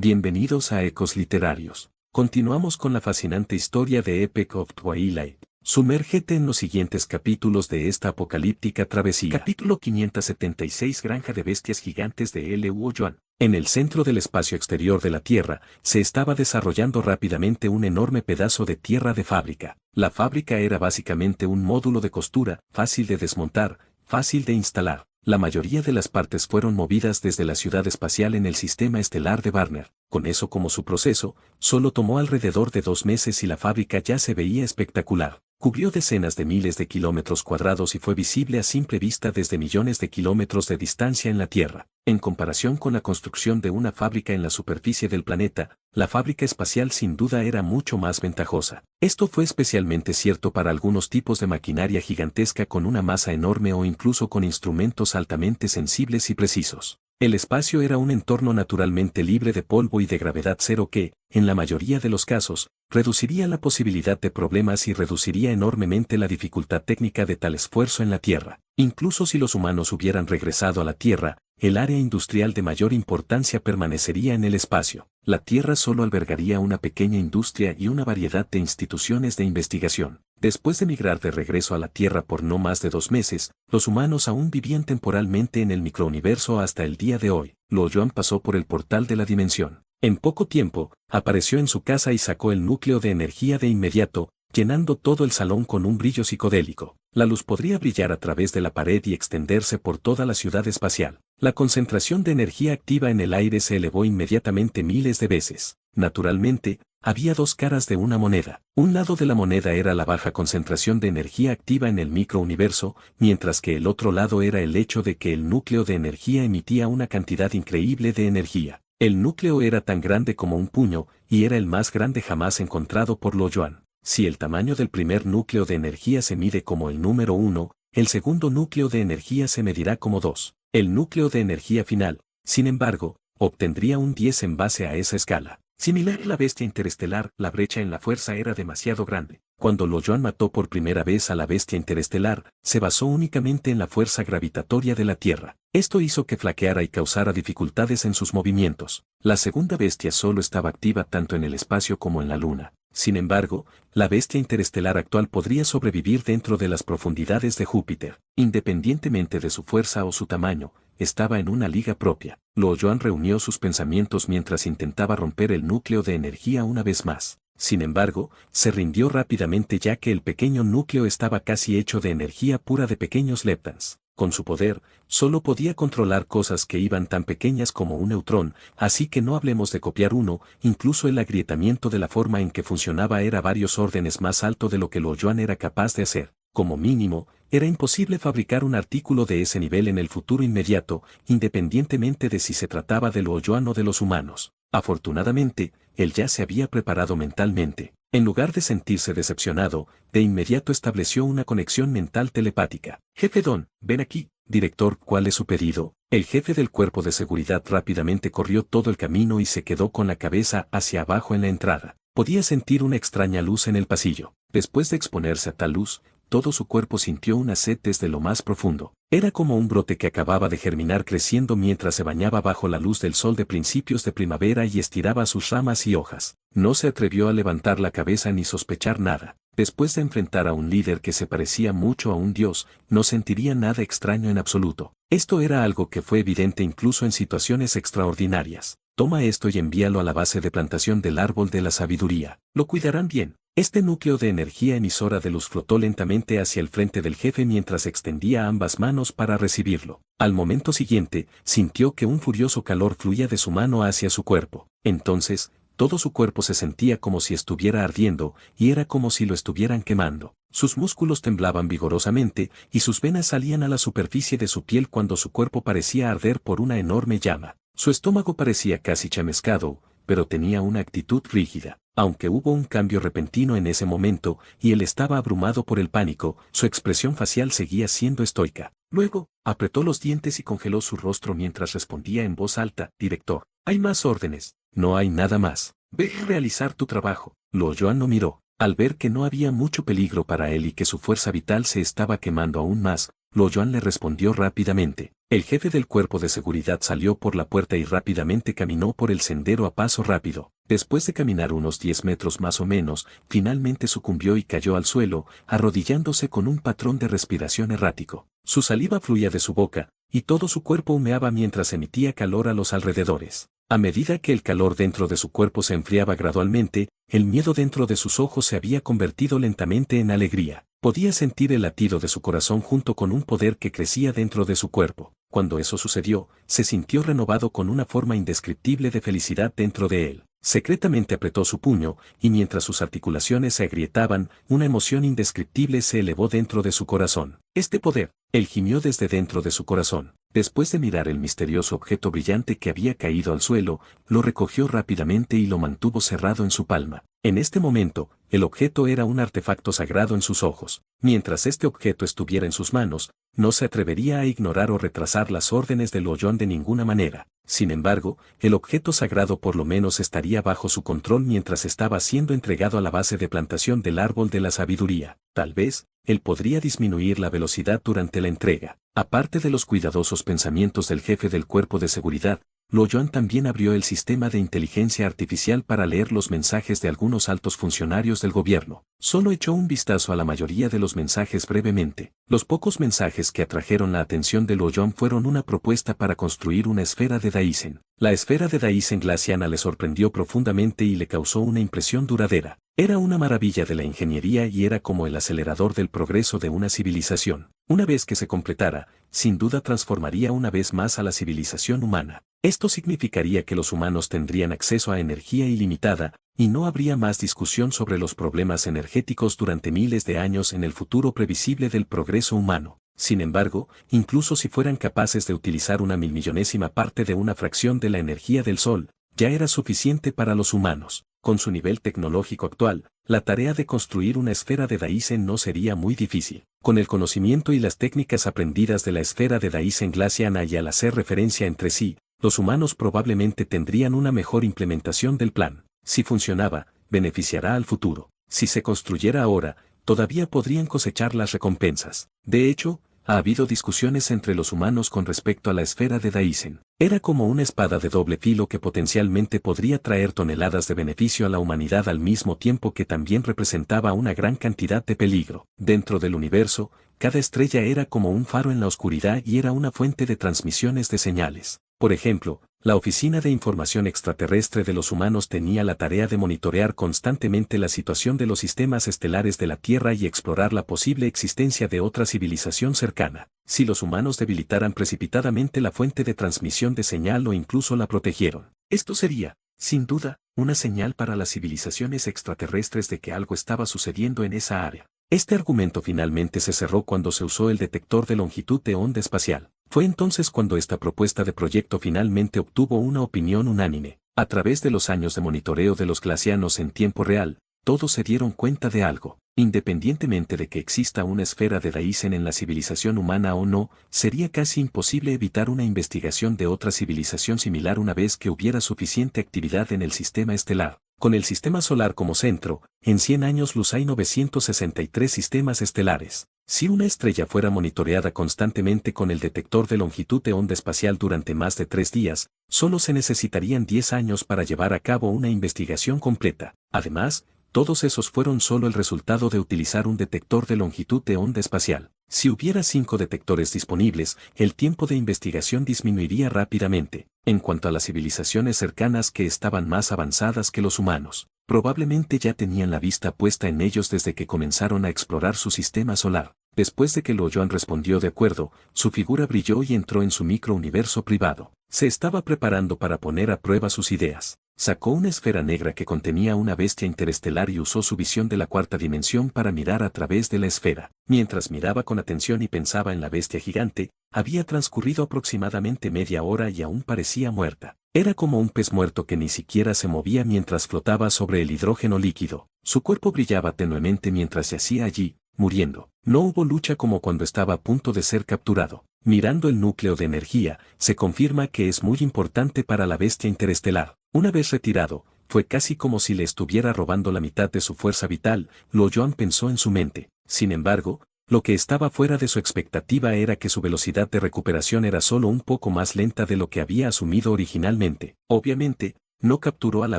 Bienvenidos a Ecos Literarios. Continuamos con la fascinante historia de Epic of Twilight. Sumérgete en los siguientes capítulos de esta apocalíptica travesía. Capítulo 576 Granja de bestias gigantes de L.U. Joan. En el centro del espacio exterior de la Tierra, se estaba desarrollando rápidamente un enorme pedazo de tierra de fábrica. La fábrica era básicamente un módulo de costura, fácil de desmontar, fácil de instalar. La mayoría de las partes fueron movidas desde la ciudad espacial en el sistema estelar de Barner. Con eso como su proceso, solo tomó alrededor de 2 meses y la fábrica ya se veía espectacular. Cubrió decenas de miles de kilómetros cuadrados y fue visible a simple vista desde millones de kilómetros de distancia en la Tierra. En comparación con la construcción de una fábrica en la superficie del planeta, la fábrica espacial sin duda era mucho más ventajosa. Esto fue especialmente cierto para algunos tipos de maquinaria gigantesca con una masa enorme o incluso con instrumentos altamente sensibles y precisos. El espacio era un entorno naturalmente libre de polvo y de gravedad cero que, en la mayoría de los casos, reduciría la posibilidad de problemas y reduciría enormemente la dificultad técnica de tal esfuerzo en la Tierra. Incluso si los humanos hubieran regresado a la Tierra, el área industrial de mayor importancia permanecería en el espacio. La Tierra solo albergaría una pequeña industria y una variedad de instituciones de investigación. Después de migrar de regreso a la Tierra por no más de 2 meses, los humanos aún vivían temporalmente en el microuniverso hasta el día de hoy. Lo Joan pasó por el portal de la dimensión. En poco tiempo, apareció en su casa y sacó el núcleo de energía de inmediato, llenando todo el salón con un brillo psicodélico. La luz podría brillar a través de la pared y extenderse por toda la ciudad espacial. La concentración de energía activa en el aire se elevó inmediatamente miles de veces. Naturalmente, había 2 caras de una moneda. Un lado de la moneda era la baja concentración de energía activa en el microuniverso, mientras que el otro lado era el hecho de que el núcleo de energía emitía una cantidad increíble de energía. El núcleo era tan grande como un puño, y era el más grande jamás encontrado por Lo Joan. Si el tamaño del primer núcleo de energía se mide como el número 1, el segundo núcleo de energía se medirá como 2. El núcleo de energía final, sin embargo, obtendría un 10 en base a esa escala. Similar a la bestia interestelar, la brecha en la fuerza era demasiado grande. Cuando Lo Joan mató por primera vez a la bestia interestelar, se basó únicamente en la fuerza gravitatoria de la Tierra. Esto hizo que flaqueara y causara dificultades en sus movimientos. La segunda bestia solo estaba activa tanto en el espacio como en la Luna. Sin embargo, la bestia interestelar actual podría sobrevivir dentro de las profundidades de Júpiter. Independientemente de su fuerza o su tamaño, estaba en una liga propia. Lo Joan reunió sus pensamientos mientras intentaba romper el núcleo de energía una vez más. Sin embargo, se rindió rápidamente ya que el pequeño núcleo estaba casi hecho de energía pura de pequeños leptons. Con su poder, solo podía controlar cosas que iban tan pequeñas como un neutrón, así que no hablemos de copiar uno, incluso el agrietamiento de la forma en que funcionaba era varios órdenes más alto de lo que Lo Joan era capaz de hacer. Como mínimo, era imposible fabricar un artículo de ese nivel en el futuro inmediato, independientemente de si se trataba de Lo Joan o de los humanos. Afortunadamente, él ya se había preparado mentalmente. En lugar de sentirse decepcionado, de inmediato estableció una conexión mental telepática. Jefe Don, ven aquí. Director, ¿cuál es su pedido? El jefe del cuerpo de seguridad rápidamente corrió todo el camino y se quedó con la cabeza hacia abajo en la entrada. Podía sentir una extraña luz en el pasillo. Después de exponerse a tal luz, todo su cuerpo sintió una sed desde lo más profundo. Era como un brote que acababa de germinar creciendo mientras se bañaba bajo la luz del sol de principios de primavera y estiraba sus ramas y hojas. No se atrevió a levantar la cabeza ni sospechar nada. Después de enfrentar a un líder que se parecía mucho a un dios, no sentiría nada extraño en absoluto. Esto era algo que fue evidente incluso en situaciones extraordinarias. Toma esto y envíalo a la base de plantación del árbol de la sabiduría. Lo cuidarán bien. Este núcleo de energía emisora de luz flotó lentamente hacia el frente del jefe mientras extendía ambas manos para recibirlo. Al momento siguiente, sintió que un furioso calor fluía de su mano hacia su cuerpo. Entonces, todo su cuerpo se sentía como si estuviera ardiendo, y era como si lo estuvieran quemando. Sus músculos temblaban vigorosamente, y sus venas salían a la superficie de su piel cuando su cuerpo parecía arder por una enorme llama. Su estómago parecía casi chamescado, pero tenía una actitud rígida. Aunque hubo un cambio repentino en ese momento, y él estaba abrumado por el pánico, su expresión facial seguía siendo estoica. Luego, apretó los dientes y congeló su rostro mientras respondía en voz alta: Director, hay más órdenes. No hay nada más. Ve a realizar tu trabajo. Lo Joan no miró. Al ver que no había mucho peligro para él y que su fuerza vital se estaba quemando aún más, Luo Yuan le respondió rápidamente. El jefe del cuerpo de seguridad salió por la puerta y rápidamente caminó por el sendero a paso rápido. Después de caminar unos 10 metros más o menos, finalmente sucumbió y cayó al suelo, arrodillándose con un patrón de respiración errático. Su saliva fluía de su boca, y todo su cuerpo humeaba mientras emitía calor a los alrededores. A medida que el calor dentro de su cuerpo se enfriaba gradualmente, el miedo dentro de sus ojos se había convertido lentamente en alegría. Podía sentir el latido de su corazón junto con un poder que crecía dentro de su cuerpo. Cuando eso sucedió, se sintió renovado con una forma indescriptible de felicidad dentro de él. Secretamente apretó su puño, y mientras sus articulaciones se agrietaban, una emoción indescriptible se elevó dentro de su corazón. Este poder, él gimió desde dentro de su corazón. Después de mirar el misterioso objeto brillante que había caído al suelo, lo recogió rápidamente y lo mantuvo cerrado en su palma. En este momento, el objeto era un artefacto sagrado en sus ojos. Mientras este objeto estuviera en sus manos, no se atrevería a ignorar o retrasar las órdenes de Luo Yuan de ninguna manera. Sin embargo, el objeto sagrado por lo menos estaría bajo su control mientras estaba siendo entregado a la base de plantación del árbol de la sabiduría. Tal vez, él podría disminuir la velocidad durante la entrega. Aparte de los cuidadosos pensamientos del jefe del cuerpo de seguridad, Luo Yuan también abrió el sistema de inteligencia artificial para leer los mensajes de algunos altos funcionarios del gobierno. Solo echó un vistazo a la mayoría de los mensajes brevemente. Los pocos mensajes que atrajeron la atención de Luo Yuan fueron una propuesta para construir una esfera de Daisen. La esfera de Daisen glaciana le sorprendió profundamente y le causó una impresión duradera. Era una maravilla de la ingeniería y era como el acelerador del progreso de una civilización. Una vez que se completara, sin duda transformaría una vez más a la civilización humana. Esto significaría que los humanos tendrían acceso a energía ilimitada, y no habría más discusión sobre los problemas energéticos durante miles de años en el futuro previsible del progreso humano. Sin embargo, incluso si fueran capaces de utilizar una milmillonésima parte de una fracción de la energía del Sol, ya era suficiente para los humanos. Con su nivel tecnológico actual, la tarea de construir una esfera de Daisen no sería muy difícil. Con el conocimiento y las técnicas aprendidas de la esfera de Daisen glaciana y al hacer referencia entre sí, los humanos probablemente tendrían una mejor implementación del plan. Si funcionaba, beneficiará al futuro. Si se construyera ahora, todavía podrían cosechar las recompensas. De hecho, ha habido discusiones entre los humanos con respecto a la esfera de Daisen. Era como una espada de doble filo que potencialmente podría traer toneladas de beneficio a la humanidad al mismo tiempo que también representaba una gran cantidad de peligro. Dentro del universo, cada estrella era como un faro en la oscuridad y era una fuente de transmisiones de señales. Por ejemplo, la Oficina de Información Extraterrestre de los Humanos tenía la tarea de monitorear constantemente la situación de los sistemas estelares de la Tierra y explorar la posible existencia de otra civilización cercana. Si los humanos debilitaran precipitadamente la fuente de transmisión de señal o incluso la protegieron, esto sería, sin duda, una señal para las civilizaciones extraterrestres de que algo estaba sucediendo en esa área. Este argumento finalmente se cerró cuando se usó el detector de longitud de onda espacial. Fue entonces cuando esta propuesta de proyecto finalmente obtuvo una opinión unánime. A través de los años de monitoreo de los glacianos en tiempo real, todos se dieron cuenta de algo. Independientemente de que exista una esfera de Daisen en la civilización humana o no, sería casi imposible evitar una investigación de otra civilización similar una vez que hubiera suficiente actividad en el sistema estelar. Con el sistema solar como centro, en 100 años luz hay 963 sistemas estelares. Si una estrella fuera monitoreada constantemente con el detector de longitud de onda espacial durante más de 3 días, solo se necesitarían 10 años para llevar a cabo una investigación completa. Además, todos esos fueron solo el resultado de utilizar un detector de longitud de onda espacial. Si hubiera 5 detectores disponibles, el tiempo de investigación disminuiría rápidamente. En cuanto a las civilizaciones cercanas que estaban más avanzadas que los humanos, probablemente ya tenían la vista puesta en ellos desde que comenzaron a explorar su sistema solar. Después de que Luo Yuan respondió de acuerdo, su figura brilló y entró en su microuniverso privado. Se estaba preparando para poner a prueba sus ideas. Sacó una esfera negra que contenía una bestia interestelar y usó su visión de la cuarta dimensión para mirar a través de la esfera. Mientras miraba con atención y pensaba en la bestia gigante, había transcurrido aproximadamente media hora y aún parecía muerta. Era como un pez muerto que ni siquiera se movía mientras flotaba sobre el hidrógeno líquido. Su cuerpo brillaba tenuemente mientras yacía allí, muriendo. No hubo lucha como cuando estaba a punto de ser capturado. Mirando el núcleo de energía, se confirma que es muy importante para la bestia interestelar. Una vez retirado, fue casi como si le estuviera robando la mitad de su fuerza vital. Luo Yuan pensó en su mente. Sin embargo, Lo que estaba fuera de su expectativa era que su velocidad de recuperación era solo un poco más lenta de lo que había asumido originalmente. Obviamente, no capturó a la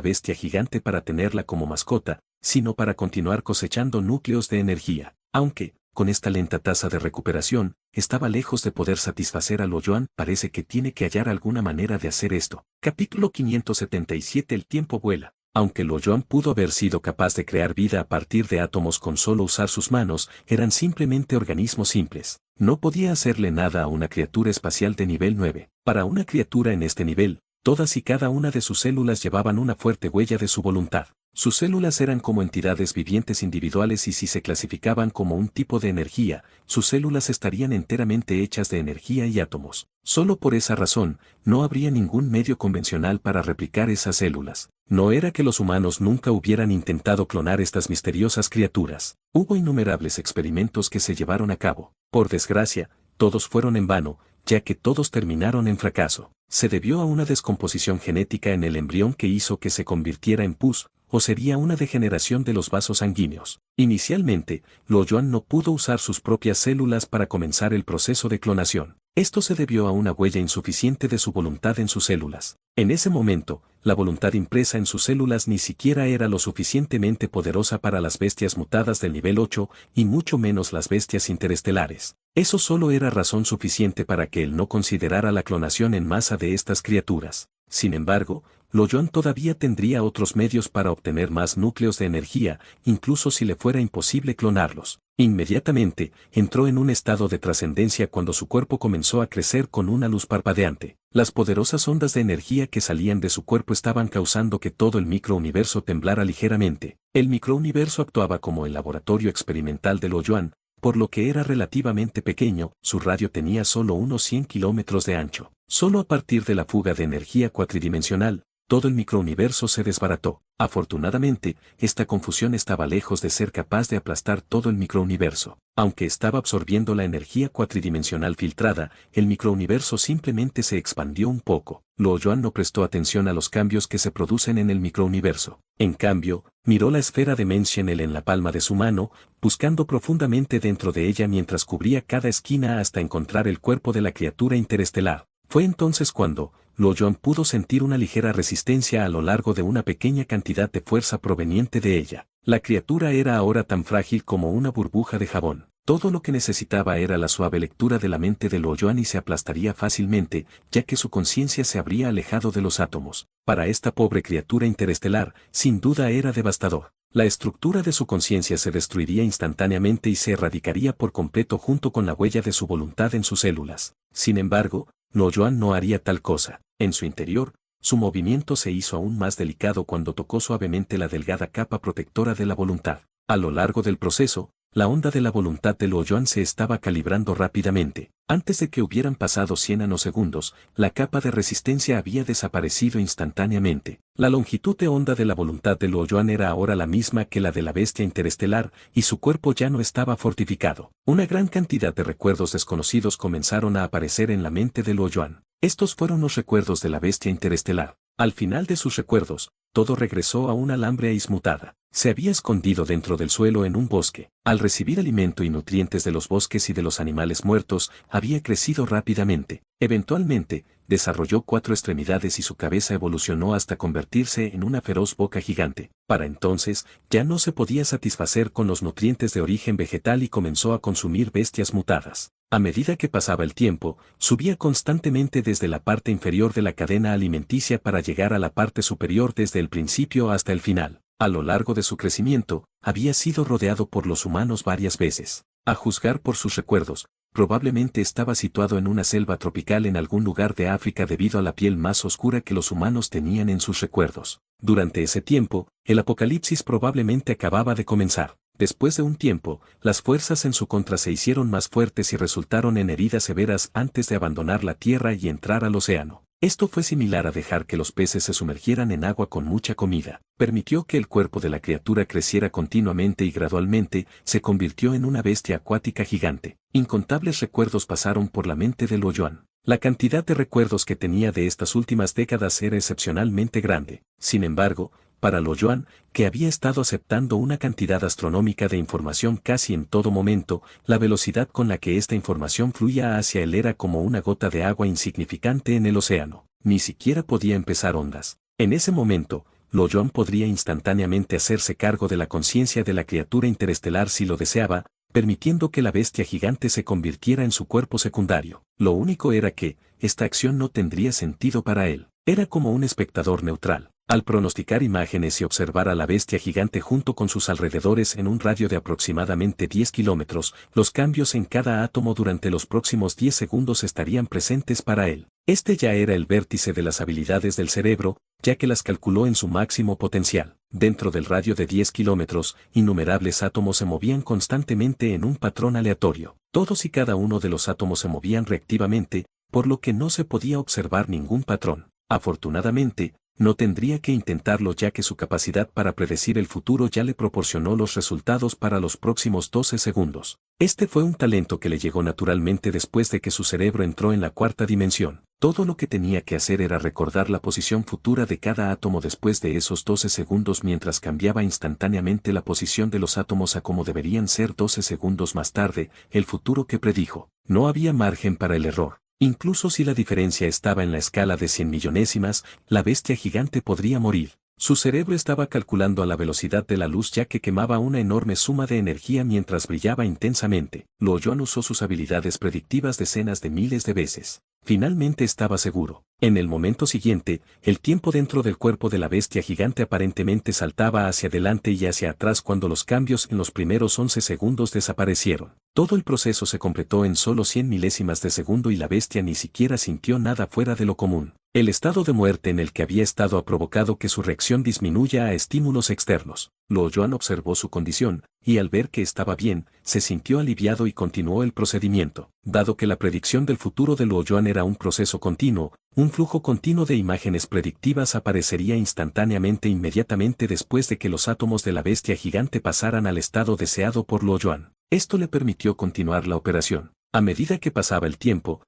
bestia gigante para tenerla como mascota, sino para continuar cosechando núcleos de energía. Aunque, con esta lenta tasa de recuperación, estaba lejos de poder satisfacer a Lo Yuan. Parece que tiene que hallar alguna manera de hacer esto. Capítulo 577. El tiempo vuela. Aunque Lo Yuan pudo haber sido capaz de crear vida a partir de átomos con solo usar sus manos, eran simplemente organismos simples. No podía hacerle nada a una criatura espacial de nivel 9. Para una criatura en este nivel, todas y cada una de sus células llevaban una fuerte huella de su voluntad. Sus células eran como entidades vivientes individuales y si se clasificaban como un tipo de energía, sus células estarían enteramente hechas de energía y átomos. Solo por esa razón, no habría ningún medio convencional para replicar esas células. No era que los humanos nunca hubieran intentado clonar estas misteriosas criaturas. Hubo innumerables experimentos que se llevaron a cabo. Por desgracia, todos fueron en vano, ya que todos terminaron en fracaso. Se debió a una descomposición genética en el embrión que hizo que se convirtiera en pus, o sería una degeneración de los vasos sanguíneos. Inicialmente, Lo Yuan no pudo usar sus propias células para comenzar el proceso de clonación. Esto se debió a una huella insuficiente de su voluntad en sus células. En ese momento, la voluntad impresa en sus células ni siquiera era lo suficientemente poderosa para las bestias mutadas del nivel 8, y mucho menos las bestias interestelares. Eso solo era razón suficiente para que él no considerara la clonación en masa de estas criaturas. Sin embargo, Lo Yuan todavía tendría otros medios para obtener más núcleos de energía, incluso si le fuera imposible clonarlos. Inmediatamente, entró en un estado de trascendencia cuando su cuerpo comenzó a crecer con una luz parpadeante. Las poderosas ondas de energía que salían de su cuerpo estaban causando que todo el microuniverso temblara ligeramente. El microuniverso actuaba como el laboratorio experimental de Lo Yuan, por lo que era relativamente pequeño, su radio tenía solo unos 100 kilómetros de ancho. Solo a partir de la fuga de energía cuatridimensional, todo el microuniverso se desbarató. Afortunadamente, esta confusión estaba lejos de ser capaz de aplastar todo el microuniverso. Aunque estaba absorbiendo la energía cuatridimensional filtrada, el microuniverso simplemente se expandió un poco. Lo Yuan no prestó atención a los cambios que se producen en el microuniverso. En cambio, miró la esfera de Mentionel en la palma de su mano, buscando profundamente dentro de ella mientras cubría cada esquina hasta encontrar el cuerpo de la criatura interestelar. Fue entonces cuando Lo Yuan pudo sentir una ligera resistencia a lo largo de una pequeña cantidad de fuerza proveniente de ella. La criatura era ahora tan frágil como una burbuja de jabón. Todo lo que necesitaba era la suave lectura de la mente de Lo Yuan y se aplastaría fácilmente, ya que su conciencia se habría alejado de los átomos. Para esta pobre criatura interestelar, sin duda era devastador. La estructura de su conciencia se destruiría instantáneamente y se erradicaría por completo junto con la huella de su voluntad en sus células. Sin embargo, Lo Yuan no haría tal cosa. En su interior, su movimiento se hizo aún más delicado cuando tocó suavemente la delgada capa protectora de la voluntad. A lo largo del proceso, la onda de la voluntad de Lo Yuan se estaba calibrando rápidamente. Antes de que hubieran pasado 100 nanosegundos, la capa de resistencia había desaparecido instantáneamente. La longitud de onda de la voluntad de Lo Yuan era ahora la misma que la de la bestia interestelar, y su cuerpo ya no estaba fortificado. Una gran cantidad de recuerdos desconocidos comenzaron a aparecer en la mente de Lo Yuan. Estos fueron los recuerdos de la bestia interestelar. Al final de sus recuerdos, todo regresó a una alambre ismutada. Se había escondido dentro del suelo en un bosque. Al recibir alimento y nutrientes de los bosques y de los animales muertos, había crecido rápidamente. Eventualmente, desarrolló 4 extremidades y su cabeza evolucionó hasta convertirse en una feroz boca gigante. Para entonces, ya no se podía satisfacer con los nutrientes de origen vegetal y comenzó a consumir bestias mutadas. A medida que pasaba el tiempo, subía constantemente desde la parte inferior de la cadena alimenticia para llegar a la parte superior desde el principio hasta el final. A lo largo de su crecimiento, había sido rodeado por los humanos varias veces. A juzgar por sus recuerdos, probablemente estaba situado en una selva tropical en algún lugar de África debido a la piel más oscura que los humanos tenían en sus recuerdos. Durante ese tiempo, el apocalipsis probablemente acababa de comenzar. Después de un tiempo, las fuerzas en su contra se hicieron más fuertes y resultaron en heridas severas antes de abandonar la tierra y entrar al océano. Esto fue similar a dejar que los peces se sumergieran en agua con mucha comida. Permitió que el cuerpo de la criatura creciera continuamente y gradualmente se convirtió en una bestia acuática gigante. Incontables recuerdos pasaron por la mente de Lo Yuan. La cantidad de recuerdos que tenía de estas últimas décadas era excepcionalmente grande. Sin embargo, Para Lo Yuan, que había estado aceptando una cantidad astronómica de información casi en todo momento, la velocidad con la que esta información fluía hacia él era como una gota de agua insignificante en el océano. Ni siquiera podía empezar ondas. En ese momento, Lo Yuan podría instantáneamente hacerse cargo de la conciencia de la criatura interestelar si lo deseaba, permitiendo que la bestia gigante se convirtiera en su cuerpo secundario. Lo único era que, esta acción no tendría sentido para él. Era como un espectador neutral. Al pronosticar imágenes y observar a la bestia gigante junto con sus alrededores en un radio de aproximadamente 10 kilómetros, los cambios en cada átomo durante los próximos 10 segundos estarían presentes para él. Este ya era el vértice de las habilidades del cerebro, ya que las calculó en su máximo potencial. Dentro del radio de 10 kilómetros, innumerables átomos se movían constantemente en un patrón aleatorio. Todos y cada uno de los átomos se movían reactivamente, por lo que no se podía observar ningún patrón. Afortunadamente, no tendría que intentarlo ya que su capacidad para predecir el futuro ya le proporcionó los resultados para los próximos 12 segundos. Este fue un talento que le llegó naturalmente después de que su cerebro entró en la cuarta dimensión. Todo lo que tenía que hacer era recordar la posición futura de cada átomo después de esos 12 segundos mientras cambiaba instantáneamente la posición de los átomos a como deberían ser 12 segundos más tarde, el futuro que predijo. No había margen para el error. Incluso si la diferencia estaba en la escala de 100 millonésimas, la bestia gigante podría morir. Su cerebro estaba calculando a la velocidad de la luz ya que quemaba una enorme suma de energía mientras brillaba intensamente. Lo Yuan usó sus habilidades predictivas decenas de miles de veces. Finalmente estaba seguro. En el momento siguiente, el tiempo dentro del cuerpo de la bestia gigante aparentemente saltaba hacia adelante y hacia atrás cuando los cambios en los primeros 11 segundos desaparecieron. Todo el proceso se completó en solo 100 milésimas de segundo y la bestia ni siquiera sintió nada fuera de lo común. El estado de muerte en el que había estado ha provocado que su reacción disminuya a estímulos externos. Lo Yuan observó su condición, y al ver que estaba bien, se sintió aliviado y continuó el procedimiento. Dado que la predicción del futuro de Lo Yuan era un proceso continuo, un flujo continuo de imágenes predictivas aparecería inmediatamente después de que los átomos de la bestia gigante pasaran al estado deseado por Lo Yuan. Esto le permitió continuar la operación. A medida que pasaba el tiempo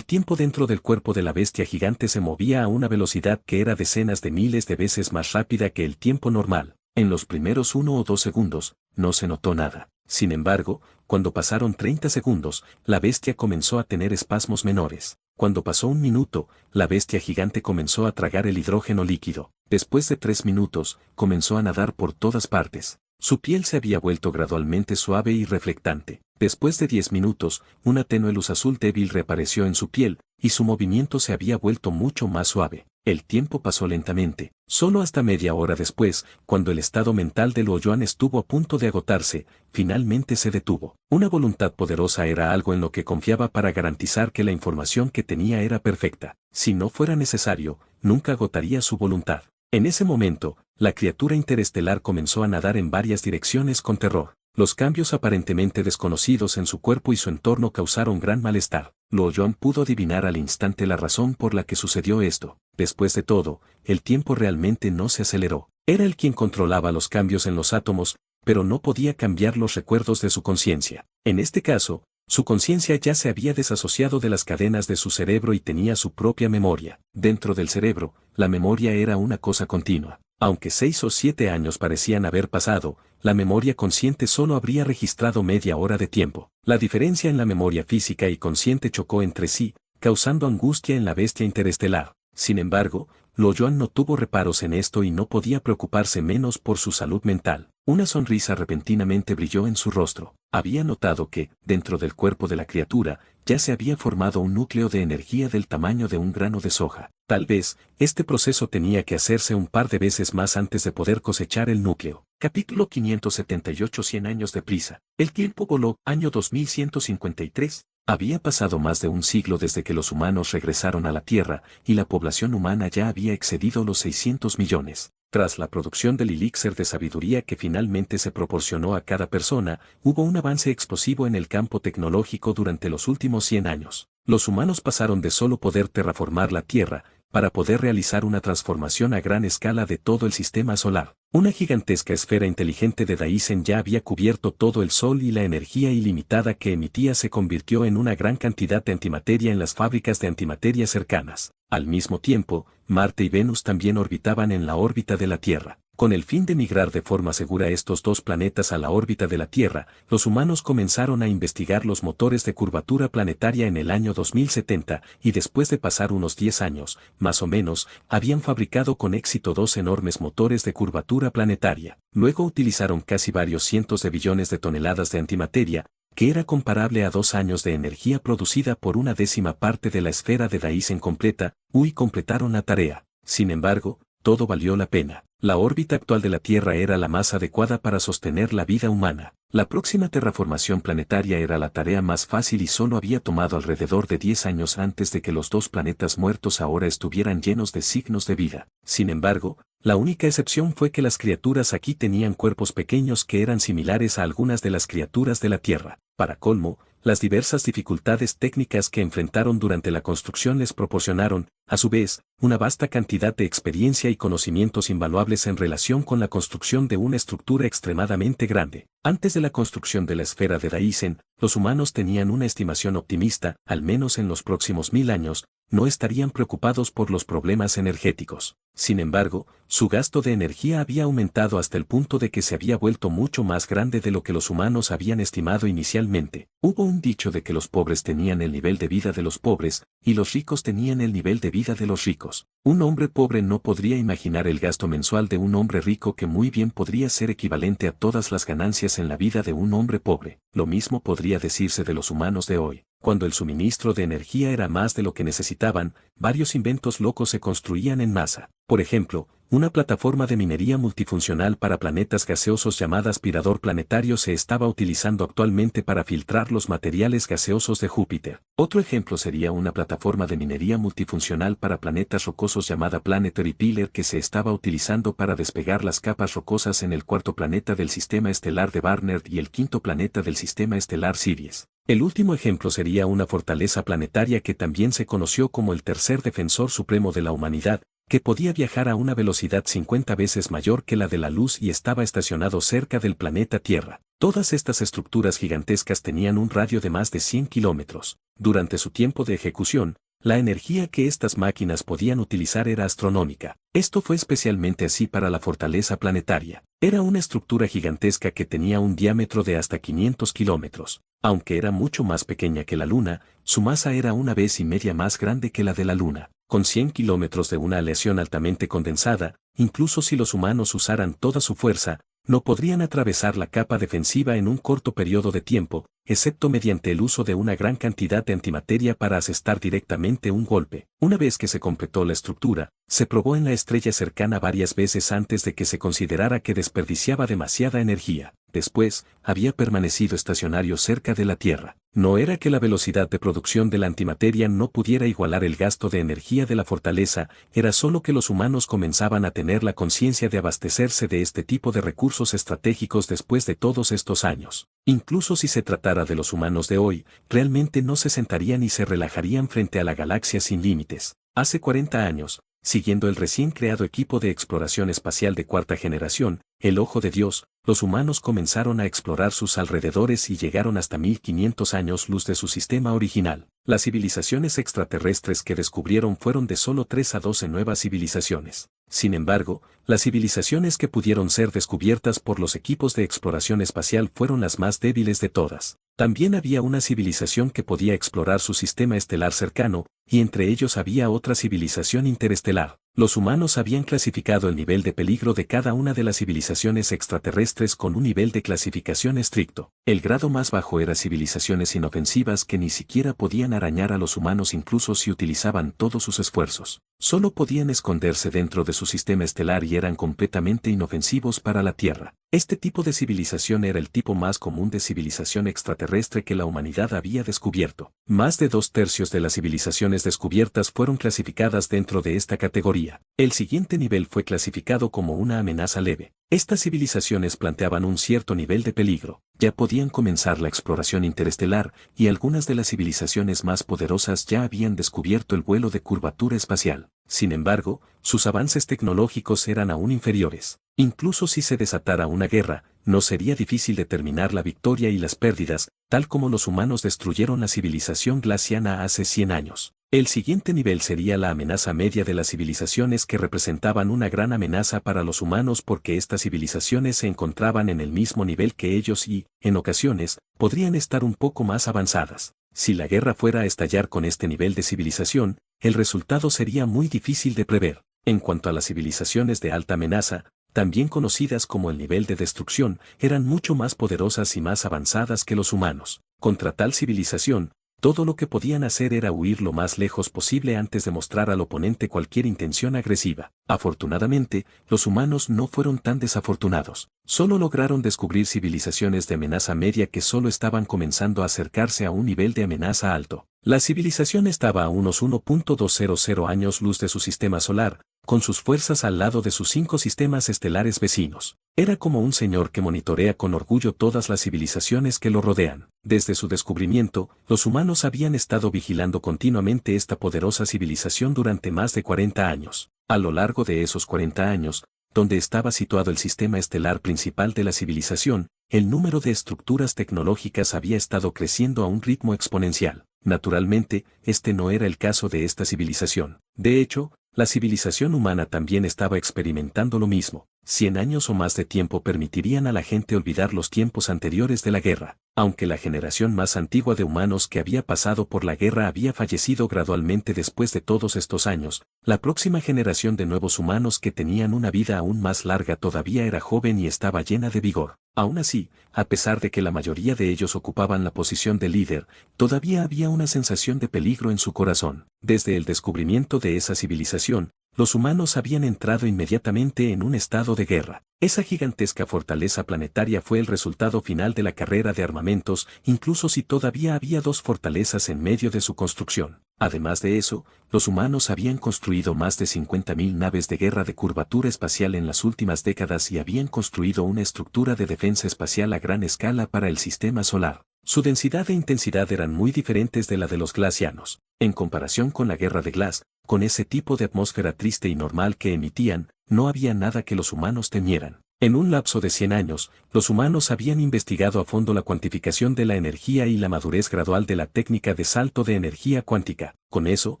dentro del cuerpo de la bestia gigante se movía a una velocidad que era decenas de miles de veces más rápida que el tiempo normal. En los primeros 1 o 2 segundos, no se notó nada. Sin embargo, cuando pasaron 30 segundos, la bestia comenzó a tener espasmos menores. Cuando pasó 1 minuto, la bestia gigante comenzó a tragar el hidrógeno líquido. Después de 3 minutos, comenzó a nadar por todas partes. Su piel se había vuelto gradualmente suave y reflectante. Después de 10 minutos, una tenue luz azul débil reapareció en su piel, y su movimiento se había vuelto mucho más suave. El tiempo pasó lentamente. Solo hasta media hora después, cuando el estado mental de Lo Yuan estuvo a punto de agotarse, finalmente se detuvo. Una voluntad poderosa era algo en lo que confiaba para garantizar que la información que tenía era perfecta. Si no fuera necesario, nunca agotaría su voluntad. En ese momento, la criatura interestelar comenzó a nadar en varias direcciones con terror. Los cambios aparentemente desconocidos en su cuerpo y su entorno causaron gran malestar. Lo Yuan pudo adivinar al instante la razón por la que sucedió esto. Después de todo, el tiempo realmente no se aceleró. Era él quien controlaba los cambios en los átomos, pero no podía cambiar los recuerdos de su conciencia. En este caso, su conciencia ya se había desasociado de las cadenas de su cerebro y tenía su propia memoria. Dentro del cerebro, la memoria era una cosa continua. Aunque 6 o 7 años parecían haber pasado, la memoria consciente solo habría registrado media hora de tiempo. La diferencia en la memoria física y consciente chocó entre sí, causando angustia en la bestia interestelar. Sin embargo, Lo Yuan no tuvo reparos en esto y no podía preocuparse menos por su salud mental. Una sonrisa repentinamente brilló en su rostro. Había notado que, dentro del cuerpo de la criatura, ya se había formado un núcleo de energía del tamaño de un grano de soja. Tal vez, este proceso tenía que hacerse un par de veces más antes de poder cosechar el núcleo. Capítulo 578. 100 años de prisa. El tiempo voló. Año 2153. Había pasado más de un siglo desde que los humanos regresaron a la Tierra, y la población humana ya había excedido los 600 millones. Tras la producción del elixir de sabiduría que finalmente se proporcionó a cada persona, hubo un avance explosivo en el campo tecnológico durante los últimos 100 años. Los humanos pasaron de solo poder terraformar la Tierra, para poder realizar una transformación a gran escala de todo el sistema solar. Una gigantesca esfera inteligente de Daisen ya había cubierto todo el Sol y la energía ilimitada que emitía se convirtió en una gran cantidad de antimateria en las fábricas de antimateria cercanas. Al mismo tiempo, Marte y Venus también orbitaban en la órbita de la Tierra. Con el fin de migrar de forma segura estos dos planetas a la órbita de la Tierra, los humanos comenzaron a investigar los motores de curvatura planetaria en el año 2070 y después de pasar unos 10 años, más o menos, habían fabricado con éxito dos enormes motores de curvatura planetaria. Luego utilizaron casi varios cientos de billones de toneladas de antimateria, que era comparable a 2 años de energía producida por una décima parte de la esfera de Dyson completa, y completaron la tarea. Sin embargo, todo valió la pena. La órbita actual de la Tierra era la más adecuada para sostener la vida humana. La próxima terraformación planetaria era la tarea más fácil y solo había tomado alrededor de 10 años antes de que los dos planetas muertos ahora estuvieran llenos de signos de vida. Sin embargo, la única excepción fue que las criaturas aquí tenían cuerpos pequeños que eran similares a algunas de las criaturas de la Tierra. Para colmo, las diversas dificultades técnicas que enfrentaron durante la construcción les proporcionaron, a su vez, una vasta cantidad de experiencia y conocimientos invaluables en relación con la construcción de una estructura extremadamente grande. Antes de la construcción de la esfera de Dyson, los humanos tenían una estimación optimista, al menos en los próximos 1000 años, no estarían preocupados por los problemas energéticos. Sin embargo, su gasto de energía había aumentado hasta el punto de que se había vuelto mucho más grande de lo que los humanos habían estimado inicialmente. Hubo un dicho de que los pobres tenían el nivel de vida de los pobres, y los ricos tenían el nivel de vida de los ricos. Un hombre pobre no podría imaginar el gasto mensual de un hombre rico que muy bien podría ser equivalente a todas las ganancias en la vida de un hombre pobre. Lo mismo podría decirse de los humanos de hoy. Cuando el suministro de energía era más de lo que necesitaban, varios inventos locos se construían en masa. Por ejemplo, una plataforma de minería multifuncional para planetas gaseosos llamada aspirador planetario se estaba utilizando actualmente para filtrar los materiales gaseosos de Júpiter. Otro ejemplo sería una plataforma de minería multifuncional para planetas rocosos llamada Planetary Pillar que se estaba utilizando para despegar las capas rocosas en el cuarto planeta del sistema estelar de Barnard y el quinto planeta del sistema estelar Sirius. El último ejemplo sería una fortaleza planetaria que también se conoció como el tercer defensor supremo de la humanidad, que podía viajar a una velocidad 50 veces mayor que la de la luz y estaba estacionado cerca del planeta Tierra. Todas estas estructuras gigantescas tenían un radio de más de 100 kilómetros. Durante su tiempo de ejecución, la energía que estas máquinas podían utilizar era astronómica. Esto fue especialmente así para la fortaleza planetaria. Era una estructura gigantesca que tenía un diámetro de hasta 500 kilómetros. Aunque era mucho más pequeña que la Luna, su masa era 1,5 veces más grande que la de la Luna. Con 100 kilómetros de una aleación altamente condensada, incluso si los humanos usaran toda su fuerza, no podrían atravesar la capa defensiva en un corto periodo de tiempo, excepto mediante el uso de una gran cantidad de antimateria para asestar directamente un golpe. Una vez que se completó la estructura, se probó en la estrella cercana varias veces antes de que se considerara que desperdiciaba demasiada energía. Después, había permanecido estacionario cerca de la Tierra. No era que la velocidad de producción de la antimateria no pudiera igualar el gasto de energía de la fortaleza, era solo que los humanos comenzaban a tener la conciencia de abastecerse de este tipo de recursos estratégicos después de todos estos años. Incluso si se tratara de los humanos de hoy, realmente no se sentarían y se relajarían frente a la galaxia sin límites. Hace 40 años, siguiendo el recién creado equipo de exploración espacial de cuarta generación, el Ojo de Dios, los humanos comenzaron a explorar sus alrededores y llegaron hasta 1500 años luz de su sistema original. Las civilizaciones extraterrestres que descubrieron fueron de solo 3 a 12 nuevas civilizaciones. Sin embargo, las civilizaciones que pudieron ser descubiertas por los equipos de exploración espacial fueron las más débiles de todas. También había una civilización que podía explorar su sistema estelar cercano, y entre ellos había otra civilización interestelar. Los humanos habían clasificado el nivel de peligro de cada una de las civilizaciones extraterrestres con un nivel de clasificación estricto. El grado más bajo era civilizaciones inofensivas que ni siquiera podían arañar a los humanos incluso si utilizaban todos sus esfuerzos. Solo podían esconderse dentro de su sistema estelar y eran completamente inofensivos para la Tierra. Este tipo de civilización era el tipo más común de civilización extraterrestre que la humanidad había descubierto. Más de 2/3 de las civilizaciones descubiertas fueron clasificadas dentro de esta categoría. El siguiente nivel fue clasificado como una amenaza leve. Estas civilizaciones planteaban un cierto nivel de peligro. Ya podían comenzar la exploración interestelar, y algunas de las civilizaciones más poderosas ya habían descubierto el vuelo de curvatura espacial. Sin embargo, sus avances tecnológicos eran aún inferiores. Incluso si se desatara una guerra, no sería difícil determinar la victoria y las pérdidas, tal como los humanos destruyeron la civilización glaciana hace 100 años. El siguiente nivel sería la amenaza media de las civilizaciones que representaban una gran amenaza para los humanos porque estas civilizaciones se encontraban en el mismo nivel que ellos y, en ocasiones, podrían estar un poco más avanzadas. Si la guerra fuera a estallar con este nivel de civilización, el resultado sería muy difícil de prever. En cuanto a las civilizaciones de alta amenaza, también conocidas como el nivel de destrucción, eran mucho más poderosas y más avanzadas que los humanos. Contra tal civilización, todo lo que podían hacer era huir lo más lejos posible antes de mostrar al oponente cualquier intención agresiva. Afortunadamente, los humanos no fueron tan desafortunados. Solo lograron descubrir civilizaciones de amenaza media que solo estaban comenzando a acercarse a un nivel de amenaza alto. La civilización estaba a unos 1.200 años luz de su sistema solar, con sus fuerzas al lado de sus 5 sistemas estelares vecinos. Era como un señor que monitorea con orgullo todas las civilizaciones que lo rodean. Desde su descubrimiento, los humanos habían estado vigilando continuamente esta poderosa civilización durante más de 40 años. A lo largo de esos 40 años, donde estaba situado el sistema estelar principal de la civilización, el número de estructuras tecnológicas había estado creciendo a un ritmo exponencial. Naturalmente, este no era el caso de esta civilización. De hecho, la civilización humana también estaba experimentando lo mismo. 100 años o más de tiempo permitirían a la gente olvidar los tiempos anteriores de la guerra. Aunque la generación más antigua de humanos que había pasado por la guerra había fallecido gradualmente después de todos estos años, la próxima generación de nuevos humanos que tenían una vida aún más larga todavía era joven y estaba llena de vigor. Aún así, a pesar de que la mayoría de ellos ocupaban la posición de líder, todavía había una sensación de peligro en su corazón. Desde el descubrimiento de esa civilización, los humanos habían entrado inmediatamente en un estado de guerra. Esa gigantesca fortaleza planetaria fue el resultado final de la carrera de armamentos, incluso si todavía había 2 fortalezas en medio de su construcción. Además de eso, los humanos habían construido más de 50.000 naves de guerra de curvatura espacial en las últimas décadas y habían construido una estructura de defensa espacial a gran escala para el sistema solar. Su densidad e intensidad eran muy diferentes de la de los glacianos. En comparación con la guerra de Glass, con ese tipo de atmósfera triste y normal que emitían, no había nada que los humanos temieran. En un lapso de 100 años, los humanos habían investigado a fondo la cuantificación de la energía y la madurez gradual de la técnica de salto de energía cuántica. Con eso,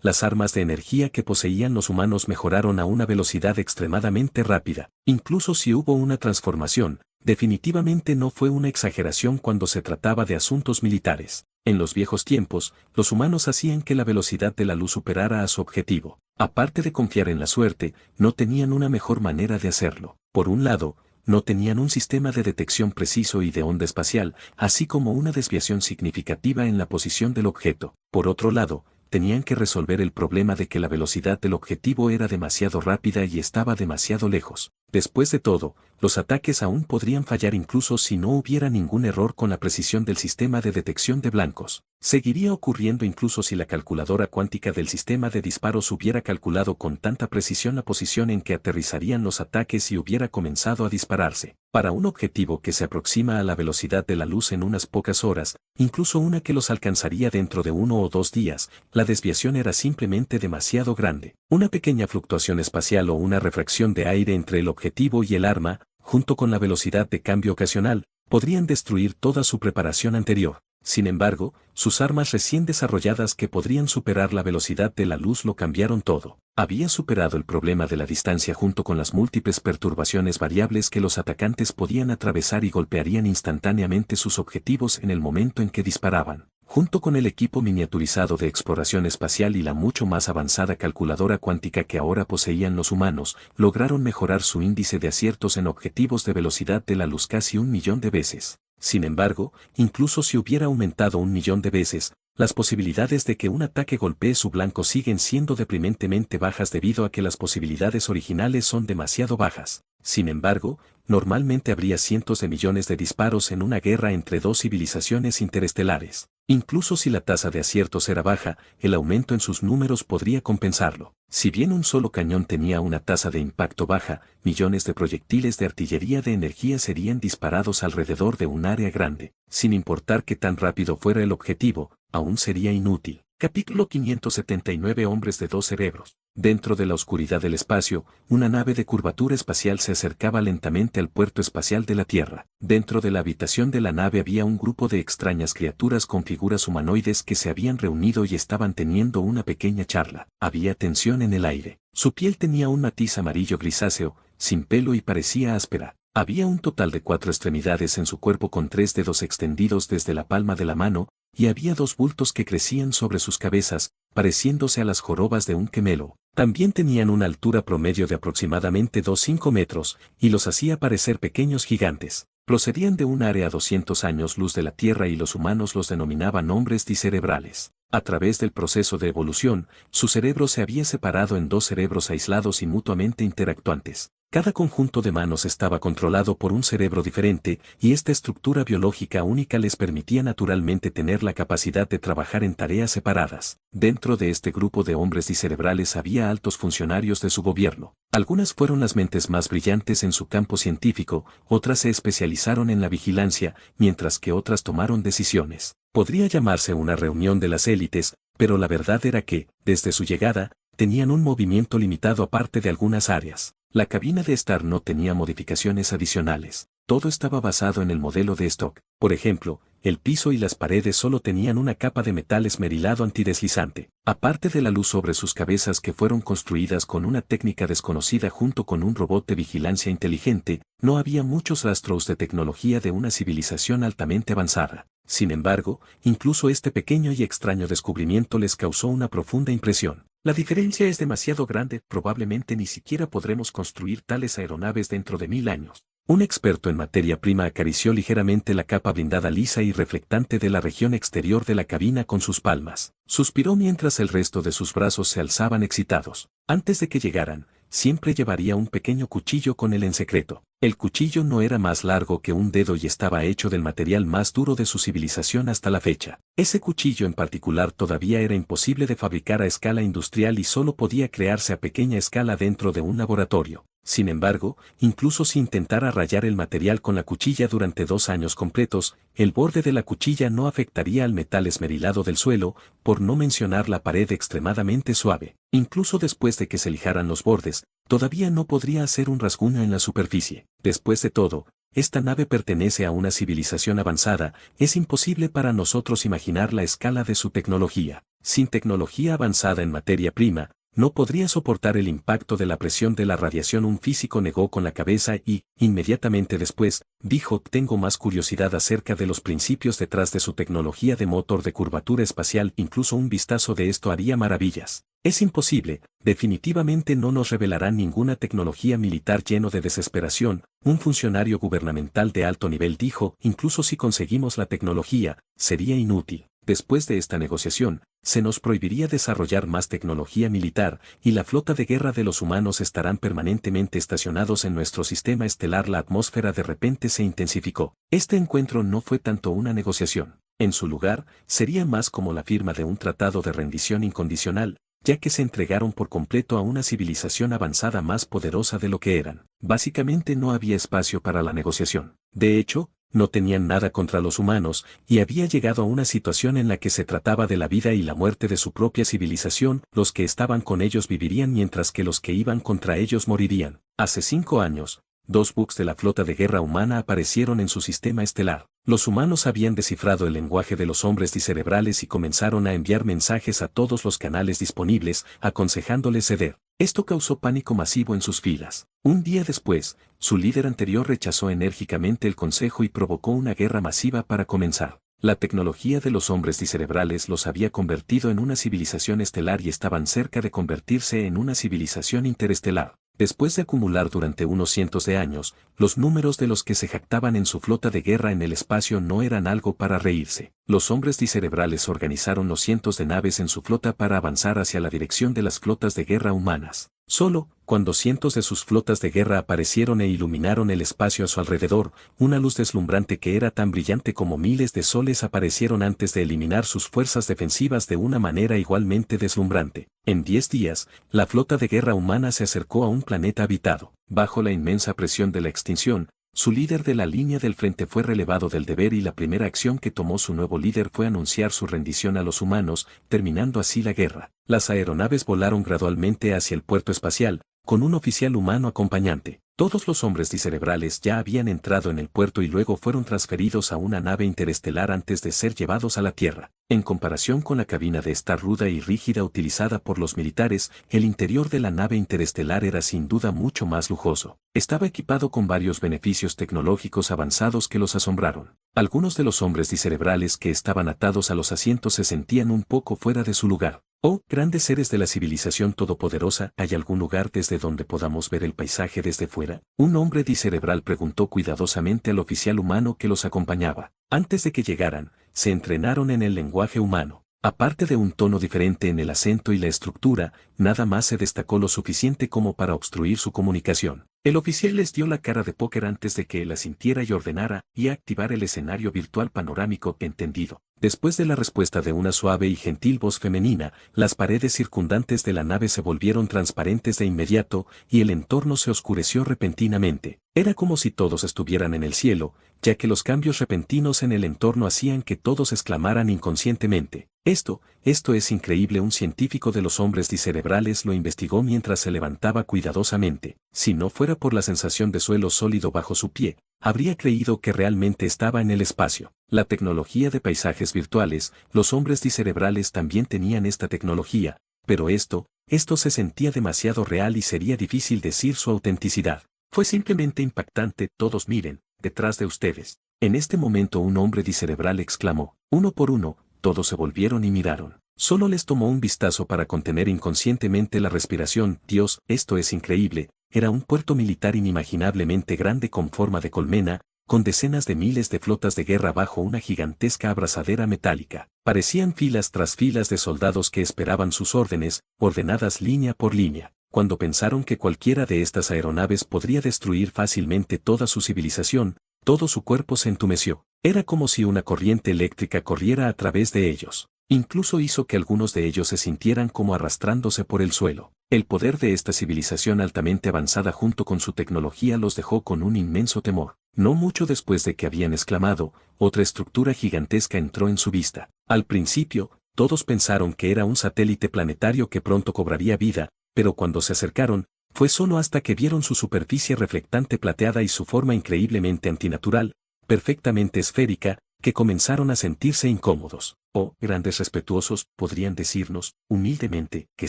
las armas de energía que poseían los humanos mejoraron a una velocidad extremadamente rápida. Incluso si hubo una transformación, definitivamente no fue una exageración cuando se trataba de asuntos militares. En los viejos tiempos, los humanos hacían que la velocidad de la luz superara a su objetivo. Aparte de confiar en la suerte, no tenían una mejor manera de hacerlo. Por un lado, no tenían un sistema de detección preciso y de onda espacial, así como una desviación significativa en la posición del objeto. Por otro lado, tenían que resolver el problema de que la velocidad del objetivo era demasiado rápida y estaba demasiado lejos. Después de todo, los ataques aún podrían fallar incluso si no hubiera ningún error con la precisión del sistema de detección de blancos. Seguiría ocurriendo incluso si la calculadora cuántica del sistema de disparos hubiera calculado con tanta precisión la posición en que aterrizarían los ataques y hubiera comenzado a dispararse. Para un objetivo que se aproxima a la velocidad de la luz en unas pocas horas, incluso una que los alcanzaría dentro de 1 o 2 días, la desviación era simplemente demasiado grande. Una pequeña fluctuación espacial o una refracción de aire entre el objetivo y el arma, junto con la velocidad de cambio ocasional, podrían destruir toda su preparación anterior. Sin embargo, sus armas recién desarrolladas que podrían superar la velocidad de la luz lo cambiaron todo. Había superado el problema de la distancia junto con las múltiples perturbaciones variables que los atacantes podían atravesar y golpearían instantáneamente sus objetivos en el momento en que disparaban. Junto con el equipo miniaturizado de exploración espacial y la mucho más avanzada calculadora cuántica que ahora poseían los humanos, lograron mejorar su índice de aciertos en objetivos de velocidad de la luz casi 1.000.000 de veces. Sin embargo, incluso si hubiera aumentado 1.000.000 de veces, las posibilidades de que un ataque golpee su blanco siguen siendo deprimentemente bajas debido a que las posibilidades originales son demasiado bajas. Sin embargo, normalmente habría cientos de millones de disparos en una guerra entre 2 civilizaciones interestelares. Incluso si la tasa de aciertos era baja, el aumento en sus números podría compensarlo. Si bien un solo cañón tenía una tasa de impacto baja, millones de proyectiles de artillería de energía serían disparados alrededor de un área grande. Sin importar qué tan rápido fuera el objetivo, aún sería inútil. Capítulo 579 Hombres de dos cerebros. Dentro de la oscuridad del espacio, una nave de curvatura espacial se acercaba lentamente al puerto espacial de la Tierra. Dentro de la habitación de la nave había un grupo de extrañas criaturas con figuras humanoides que se habían reunido y estaban teniendo una pequeña charla. Había tensión en el aire. Su piel tenía un matiz amarillo grisáceo, sin pelo y parecía áspera. Había un total de 4 extremidades en su cuerpo con 3 dedos extendidos desde la palma de la mano, y había 2 bultos que crecían sobre sus cabezas, pareciéndose a las jorobas de un gemelo. También tenían una altura promedio de aproximadamente 2,5 metros, y los hacía parecer pequeños gigantes. Procedían de un área a 200 años luz de la Tierra y los humanos los denominaban hombres dicerebrales. A través del proceso de evolución, su cerebro se había separado en 2 cerebros aislados y mutuamente interactuantes. Cada conjunto de manos estaba controlado por un cerebro diferente, y esta estructura biológica única les permitía naturalmente tener la capacidad de trabajar en tareas separadas. Dentro de este grupo de hombres dicerebrales había altos funcionarios de su gobierno. Algunas fueron las mentes más brillantes en su campo científico, otras se especializaron en la vigilancia, mientras que otras tomaron decisiones. Podría llamarse una reunión de las élites, pero la verdad era que, desde su llegada, tenían un movimiento limitado aparte de algunas áreas. La cabina de estar no tenía modificaciones adicionales. Todo estaba basado en el modelo de stock. Por ejemplo, el piso y las paredes solo tenían una capa de metal esmerilado antideslizante. Aparte de la luz sobre sus cabezas que fueron construidas con una técnica desconocida junto con un robot de vigilancia inteligente, no había muchos rastros de tecnología de una civilización altamente avanzada. Sin embargo, incluso este pequeño y extraño descubrimiento les causó una profunda impresión. La diferencia es demasiado grande, probablemente ni siquiera podremos construir tales aeronaves dentro de 1000 años. Un experto en materia prima acarició ligeramente la capa blindada lisa y reflectante de la región exterior de la cabina con sus palmas. Suspiró mientras el resto de sus brazos se alzaban excitados. Antes de que llegaran, siempre llevaría un pequeño cuchillo con él en secreto. El cuchillo no era más largo que un dedo y estaba hecho del material más duro de su civilización hasta la fecha. Ese cuchillo en particular todavía era imposible de fabricar a escala industrial y solo podía crearse a pequeña escala dentro de un laboratorio. Sin embargo, incluso si intentara rayar el material con la cuchilla durante 2 años completos, el borde de la cuchilla no afectaría al metal esmerilado del suelo, por no mencionar la pared extremadamente suave. Incluso después de que se lijaran los bordes, todavía no podría hacer un rasguño en la superficie. Después de todo, esta nave pertenece a una civilización avanzada, es imposible para nosotros imaginar la escala de su tecnología. Sin tecnología avanzada en materia prima, no podría soportar el impacto de la presión de la radiación. Un físico negó con la cabeza y, inmediatamente después, dijo: tengo más curiosidad acerca de los principios detrás de su tecnología de motor de curvatura espacial. Incluso un vistazo de esto haría maravillas. Es imposible, definitivamente no nos revelarán ninguna tecnología militar. Lleno de desesperación, un funcionario gubernamental de alto nivel dijo: incluso si conseguimos la tecnología, sería inútil. Después de esta negociación, se nos prohibiría desarrollar más tecnología militar, y la flota de guerra de los humanos estarán permanentemente estacionados en nuestro sistema estelar. La atmósfera de repente se intensificó. Este encuentro no fue tanto una negociación. En su lugar, sería más como la firma de un tratado de rendición incondicional, ya que se entregaron por completo a una civilización avanzada más poderosa de lo que eran. Básicamente no había espacio para la negociación. De hecho, no tenían nada contra los humanos, y había llegado a una situación en la que se trataba de la vida y la muerte de su propia civilización. Los que estaban con ellos vivirían mientras que los que iban contra ellos morirían. Hace 5 años, 2 buques de la flota de guerra humana aparecieron en su sistema estelar. Los humanos habían descifrado el lenguaje de los hombres dicerebrales y comenzaron a enviar mensajes a todos los canales disponibles, aconsejándoles ceder. Esto causó pánico masivo en sus filas. Un día después, su líder anterior rechazó enérgicamente el consejo y provocó una guerra masiva para comenzar. La tecnología de los hombres dicerebrales los había convertido en una civilización estelar y estaban cerca de convertirse en una civilización interestelar. Después de acumular durante unos cientos de años, los números de los que se jactaban en su flota de guerra en el espacio no eran algo para reírse. Los hombres dicerebrales organizaron los cientos de naves en su flota para avanzar hacia la dirección de las flotas de guerra humanas. Solo, cuando cientos de sus flotas de guerra aparecieron e iluminaron el espacio a su alrededor, una luz deslumbrante que era tan brillante como miles de soles aparecieron antes de eliminar sus fuerzas defensivas de una manera igualmente deslumbrante. En 10 días, la flota de guerra humana se acercó a un planeta habitado. Bajo la inmensa presión de la extinción, Su líder de la línea del frente fue relevado del deber y la primera acción que tomó su nuevo líder fue anunciar su rendición a los humanos, terminando así la guerra. Las aeronaves volaron gradualmente hacia el puerto espacial, con un oficial humano acompañante. Todos los hombres discerebrales ya habían entrado en el puerto y luego fueron transferidos a una nave interestelar antes de ser llevados a la Tierra. En comparación con la cabina de estar ruda y rígida utilizada por los militares, el interior de la nave interestelar era sin duda mucho más lujoso. Estaba equipado con varios beneficios tecnológicos avanzados que los asombraron. Algunos de los hombres discerebrales que estaban atados a los asientos se sentían un poco fuera de su lugar. Oh, grandes seres de la civilización todopoderosa, ¿hay algún lugar desde donde podamos ver el paisaje desde fuera? Un hombre discerebral preguntó cuidadosamente al oficial humano que los acompañaba. Antes de que llegaran, se entrenaron en el lenguaje humano. Aparte de un tono diferente en el acento y la estructura, nada más se destacó lo suficiente como para obstruir su comunicación. El oficial les dio la cara de póker antes de que él asintiera y ordenara y activar el escenario virtual panorámico entendido. Después de la respuesta de una suave y gentil voz femenina, las paredes circundantes de la nave se volvieron transparentes de inmediato y el entorno se oscureció repentinamente. Era como si todos estuvieran en el cielo, ya que los cambios repentinos en el entorno hacían que todos exclamaran inconscientemente. Esto es increíble. Un científico de los hombres discerebrales lo investigó mientras se levantaba cuidadosamente. Si no fuera por la sensación de suelo sólido bajo su pie, habría creído que realmente estaba en el espacio. La tecnología de paisajes virtuales, los hombres discerebrales también tenían esta tecnología, pero esto se sentía demasiado real y sería difícil decir su autenticidad. Fue simplemente impactante. Todos miren, detrás de ustedes. En este momento un hombre discerebral exclamó. Uno por uno, todos se volvieron y miraron. Solo les tomó un vistazo para contener inconscientemente la respiración. Dios, esto es increíble. Era un puerto militar inimaginablemente grande con forma de colmena, con decenas de miles de flotas de guerra bajo una gigantesca abrazadera metálica. Parecían filas tras filas de soldados que esperaban sus órdenes, ordenadas línea por línea. Cuando pensaron que cualquiera de estas aeronaves podría destruir fácilmente toda su civilización, todo su cuerpo se entumeció. Era como si una corriente eléctrica corriera a través de ellos. Incluso hizo que algunos de ellos se sintieran como arrastrándose por el suelo. El poder de esta civilización altamente avanzada junto con su tecnología los dejó con un inmenso temor. No mucho después de que habían exclamado, otra estructura gigantesca entró en su vista. Al principio, todos pensaron que era un satélite planetario que pronto cobraría vida, pero cuando se acercaron, fue solo hasta que vieron su superficie reflectante plateada y su forma increíblemente antinatural, perfectamente esférica, que comenzaron a sentirse incómodos. Oh, grandes respetuosos, ¿podrían decirnos, humildemente, qué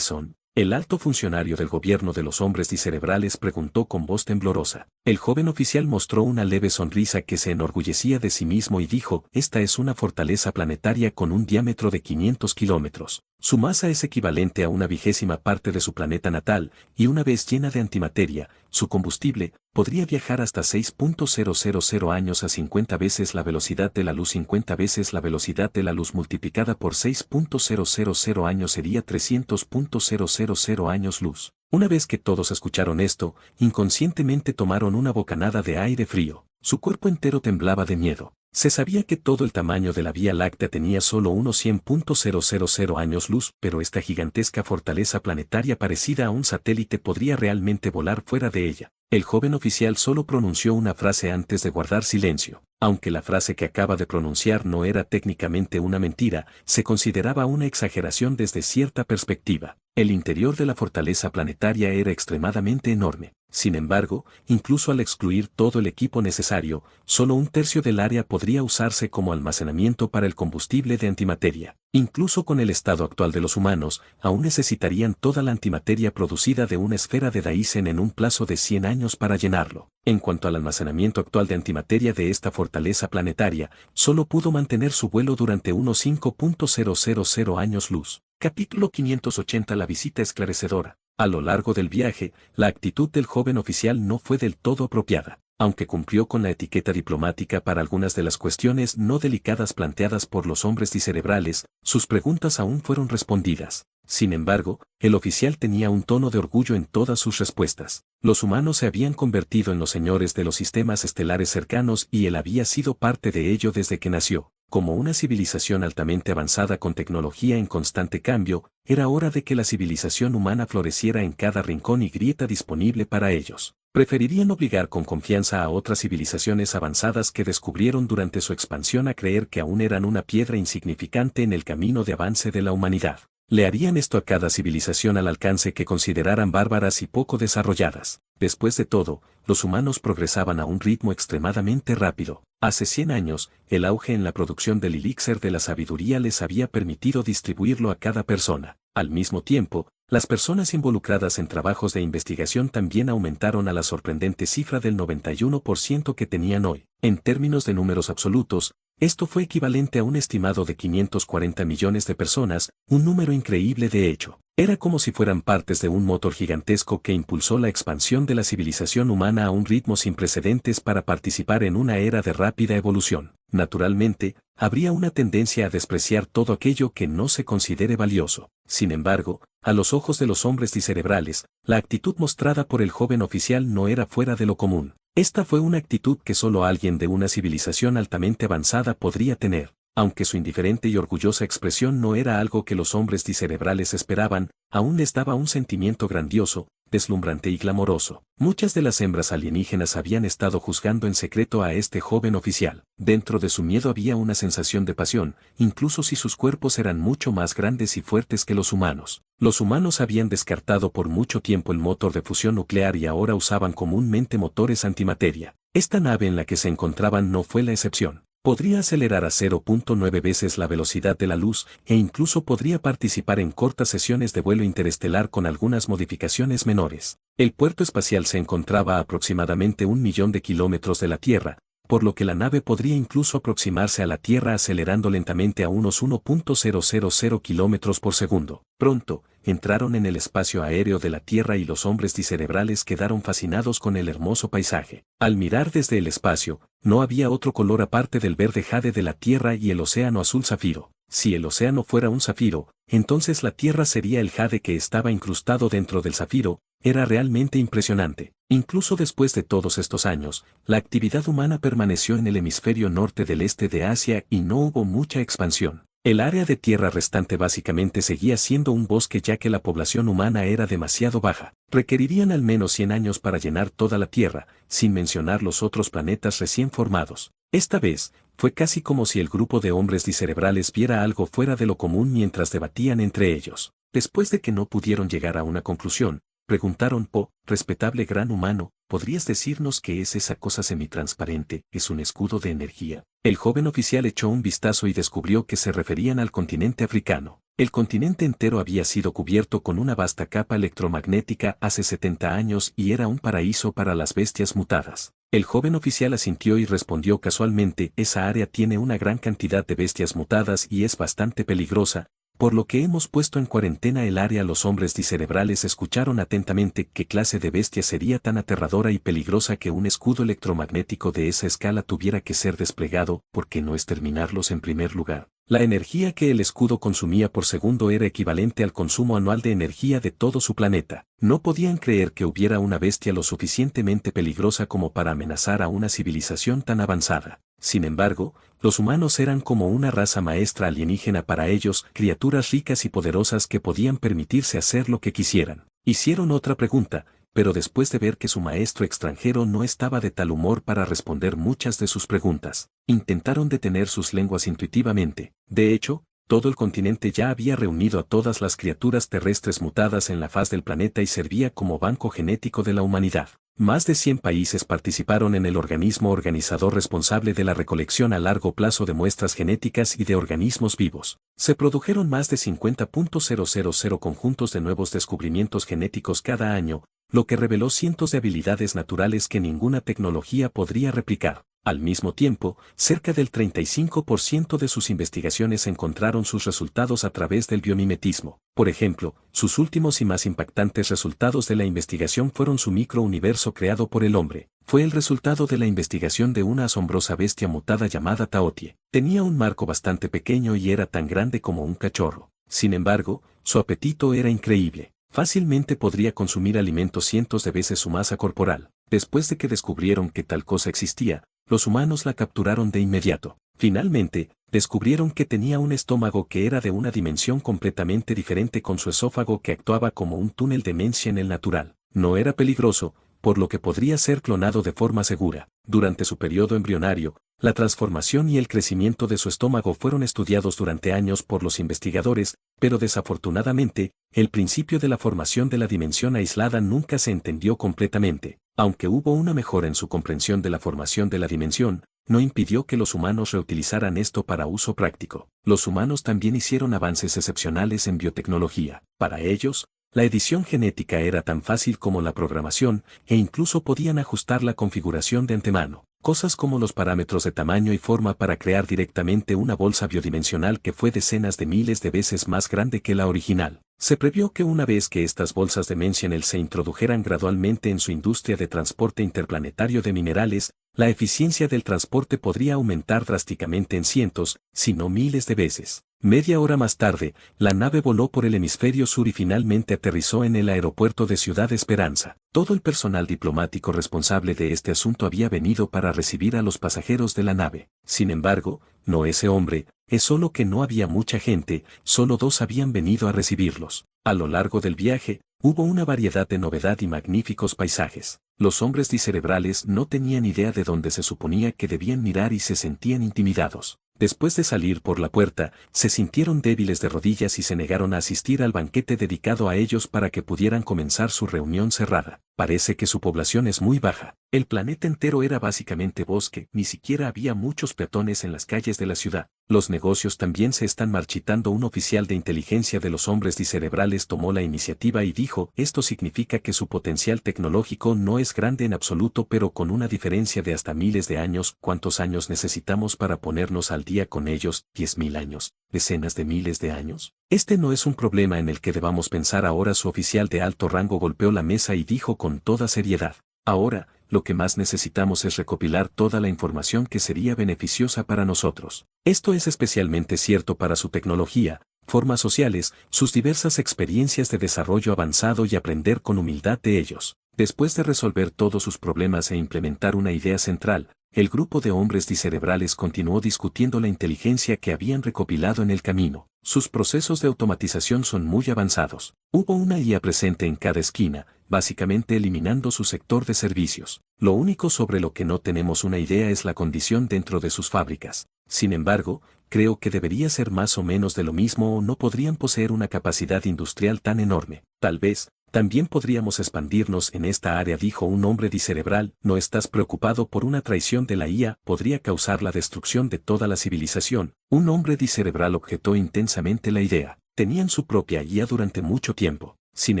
son? El alto funcionario del gobierno de los hombres discerebrales preguntó con voz temblorosa. El joven oficial mostró una leve sonrisa que se enorgullecía de sí mismo y dijo, esta es una fortaleza planetaria con un diámetro de 500 kilómetros. Su masa es equivalente a una 20ª parte de su planeta natal, y una vez llena de antimateria, su combustible podría viajar hasta 6.000 años a 50 veces la velocidad de la luz. 50 veces la velocidad de la luz multiplicada por 6.000 años sería 300.000 años luz. Una vez que todos escucharon esto, inconscientemente tomaron una bocanada de aire frío. Su cuerpo entero temblaba de miedo. Se sabía que todo el tamaño de la Vía Láctea tenía solo unos 100.000 años luz, pero esta gigantesca fortaleza planetaria parecida a un satélite podría realmente volar fuera de ella. El joven oficial solo pronunció una frase antes de guardar silencio. Aunque la frase que acaba de pronunciar no era técnicamente una mentira, se consideraba una exageración desde cierta perspectiva. El interior de la fortaleza planetaria era extremadamente enorme. Sin embargo, incluso al excluir todo el equipo necesario, solo un tercio del área podría usarse como almacenamiento para el combustible de antimateria. Incluso con el estado actual de los humanos, aún necesitarían toda la antimateria producida de una esfera de Dyson en un plazo de 100 años para llenarlo. En cuanto al almacenamiento actual de antimateria de esta fortaleza planetaria, solo pudo mantener su vuelo durante unos 5.000 años luz. Capítulo 580. La visita esclarecedora. A lo largo del viaje, la actitud del joven oficial no fue del todo apropiada. Aunque cumplió con la etiqueta diplomática para algunas de las cuestiones no delicadas planteadas por los hombres discerebrales, sus preguntas aún fueron respondidas. Sin embargo, el oficial tenía un tono de orgullo en todas sus respuestas. Los humanos se habían convertido en los señores de los sistemas estelares cercanos y él había sido parte de ello desde que nació. Como una civilización altamente avanzada con tecnología en constante cambio, era hora de que la civilización humana floreciera en cada rincón y grieta disponible para ellos. Preferirían obligar con confianza a otras civilizaciones avanzadas que descubrieron durante su expansión a creer que aún eran una piedra insignificante en el camino de avance de la humanidad. Le harían esto a cada civilización al alcance que consideraran bárbaras y poco desarrolladas. Después de todo, los humanos progresaban a un ritmo extremadamente rápido. Hace 100 años, el auge en la producción del elixir de la sabiduría les había permitido distribuirlo a cada persona. Al mismo tiempo, las personas involucradas en trabajos de investigación también aumentaron a la sorprendente cifra del 91% que tenían hoy. En términos de números absolutos, esto fue equivalente a un estimado de 540 millones de personas, un número increíble de hecho. Era como si fueran partes de un motor gigantesco que impulsó la expansión de la civilización humana a un ritmo sin precedentes para participar en una era de rápida evolución. Naturalmente, habría una tendencia a despreciar todo aquello que no se considere valioso. Sin embargo, a los ojos de los hombres discerebrales, la actitud mostrada por el joven oficial no era fuera de lo común. Esta fue una actitud que solo alguien de una civilización altamente avanzada podría tener. Aunque su indiferente y orgullosa expresión no era algo que los hombres discerebrales esperaban, aún les daba un sentimiento grandioso, deslumbrante y glamoroso. Muchas de las hembras alienígenas habían estado juzgando en secreto a este joven oficial. Dentro de su miedo había una sensación de pasión, incluso si sus cuerpos eran mucho más grandes y fuertes que los humanos. Los humanos habían descartado por mucho tiempo el motor de fusión nuclear y ahora usaban comúnmente motores antimateria. Esta nave en la que se encontraban no fue la excepción. Podría acelerar a 0.9 veces la velocidad de la luz e incluso podría participar en cortas sesiones de vuelo interestelar con algunas modificaciones menores. El puerto espacial se encontraba a aproximadamente 1.000.000 de kilómetros de la Tierra, por lo que la nave podría incluso aproximarse a la Tierra acelerando lentamente a unos 1.000 kilómetros por segundo. Pronto, entraron en el espacio aéreo de la Tierra y los hombres discerebrales quedaron fascinados con el hermoso paisaje. Al mirar desde el espacio, no había otro color aparte del verde jade de la Tierra y el océano azul zafiro. Si el océano fuera un zafiro, entonces la Tierra sería el jade que estaba incrustado dentro del zafiro. Era realmente impresionante. Incluso después de todos estos años, la actividad humana permaneció en el hemisferio norte del este de Asia y no hubo mucha expansión. El área de tierra restante básicamente seguía siendo un bosque ya que la población humana era demasiado baja. Requerirían al menos 100 años para llenar toda la Tierra, sin mencionar los otros planetas recién formados. Esta vez, fue casi como si el grupo de hombres discerebrales viera algo fuera de lo común mientras debatían entre ellos. Después de que no pudieron llegar a una conclusión, preguntaron: respetable gran humano, ¿podrías decirnos qué es esa cosa semitransparente? ¿Es un escudo de energía? El joven oficial echó un vistazo y descubrió que se referían al continente africano. El continente entero había sido cubierto con una vasta capa electromagnética hace 70 años y era un paraíso para las bestias mutadas. El joven oficial asintió y respondió casualmente: esa área tiene una gran cantidad de bestias mutadas y es bastante peligrosa, por lo que hemos puesto en cuarentena el área. Los hombres discerebrales escucharon atentamente. ¿Qué clase de bestia sería tan aterradora y peligrosa que un escudo electromagnético de esa escala tuviera que ser desplegado? ¿Por qué no exterminarlos en primer lugar? La energía que el escudo consumía por segundo era equivalente al consumo anual de energía de todo su planeta. No podían creer que hubiera una bestia lo suficientemente peligrosa como para amenazar a una civilización tan avanzada. Sin embargo, los humanos eran como una raza maestra alienígena para ellos, criaturas ricas y poderosas que podían permitirse hacer lo que quisieran. Hicieron otra pregunta, pero después de ver que su maestro extranjero no estaba de tal humor para responder muchas de sus preguntas, intentaron detener sus lenguas intuitivamente. De hecho, todo el continente ya había reunido a todas las criaturas terrestres mutadas en la faz del planeta y servía como banco genético de la humanidad. Más de 100 países participaron en el organismo organizador responsable de la recolección a largo plazo de muestras genéticas y de organismos vivos. Se produjeron más de 50.000 conjuntos de nuevos descubrimientos genéticos cada año, lo que reveló cientos de habilidades naturales que ninguna tecnología podría replicar. Al mismo tiempo, cerca del 35% de sus investigaciones encontraron sus resultados a través del biomimetismo. Por ejemplo, sus últimos y más impactantes resultados de la investigación fueron su microuniverso creado por el hombre. Fue el resultado de la investigación de una asombrosa bestia mutada llamada Taotie. Tenía un marco bastante pequeño y era tan grande como un cachorro. Sin embargo, su apetito era increíble. Fácilmente podría consumir alimentos cientos de veces su masa corporal. Después de que descubrieron que tal cosa existía, los humanos la capturaron de inmediato. Finalmente, descubrieron que tenía un estómago que era de una dimensión completamente diferente con su esófago que actuaba como un túnel de Mencia en el natural. No era peligroso, por lo que podría ser clonado de forma segura. Durante su periodo embrionario, la transformación y el crecimiento de su estómago fueron estudiados durante años por los investigadores, pero desafortunadamente, el principio de la formación de la dimensión aislada nunca se entendió completamente. Aunque hubo una mejora en su comprensión de la formación de la dimensión, no impidió que los humanos reutilizaran esto para uso práctico. Los humanos también hicieron avances excepcionales en biotecnología. Para ellos, la edición genética era tan fácil como la programación, e incluso podían ajustar la configuración de antemano. Cosas como los parámetros de tamaño y forma para crear directamente una bolsa biodimensional que fue decenas de miles de veces más grande que la original. Se previó que una vez que estas bolsas de Mentionel se introdujeran gradualmente en su industria de transporte interplanetario de minerales, la eficiencia del transporte podría aumentar drásticamente en cientos, si no miles de veces. Media hora más tarde, la nave voló por el hemisferio sur y finalmente aterrizó en el aeropuerto de Ciudad Esperanza. Todo el personal diplomático responsable de este asunto había venido para recibir a los pasajeros de la nave. Sin embargo, no ese hombre, es solo que no había mucha gente, solo 2 habían venido a recibirlos. A lo largo del viaje, hubo una variedad de novedad y magníficos paisajes. Los hombres discerebrales no tenían idea de dónde se suponía que debían mirar y se sentían intimidados. Después de salir por la puerta, se sintieron débiles de rodillas y se negaron a asistir al banquete dedicado a ellos para que pudieran comenzar su reunión cerrada. Parece que su población es muy baja. El planeta entero era básicamente bosque, ni siquiera había muchos peatones en las calles de la ciudad. Los negocios también se están marchitando. Un oficial de inteligencia de los hombres discerebrales tomó la iniciativa y dijo, esto significa que su potencial tecnológico no es grande en absoluto pero con una diferencia de hasta miles de años. ¿Cuántos años necesitamos para ponernos al día con ellos? 10.000 años, decenas de miles de años. Este no es un problema en el que debamos pensar ahora. Su oficial de alto rango golpeó la mesa y dijo con toda seriedad, ahora, lo que más necesitamos es recopilar toda la información que sería beneficiosa para nosotros. Esto es especialmente cierto para su tecnología, formas sociales, sus diversas experiencias de desarrollo avanzado y aprender con humildad de ellos. Después de resolver todos sus problemas e implementar una idea central, el grupo de hombres discerebrales continuó discutiendo la inteligencia que habían recopilado en el camino. Sus procesos de automatización son muy avanzados. Hubo una IA presente en cada esquina, básicamente eliminando su sector de servicios. Lo único sobre lo que no tenemos una idea es la condición dentro de sus fábricas. Sin embargo, creo que debería ser más o menos de lo mismo o no podrían poseer una capacidad industrial tan enorme. Tal vez, también podríamos expandirnos en esta área, dijo un hombre discerebral. ¿No estás preocupado por una traición de la IA? Podría causar la destrucción de toda la civilización. Un hombre discerebral objetó intensamente la idea. Tenían su propia IA durante mucho tiempo. Sin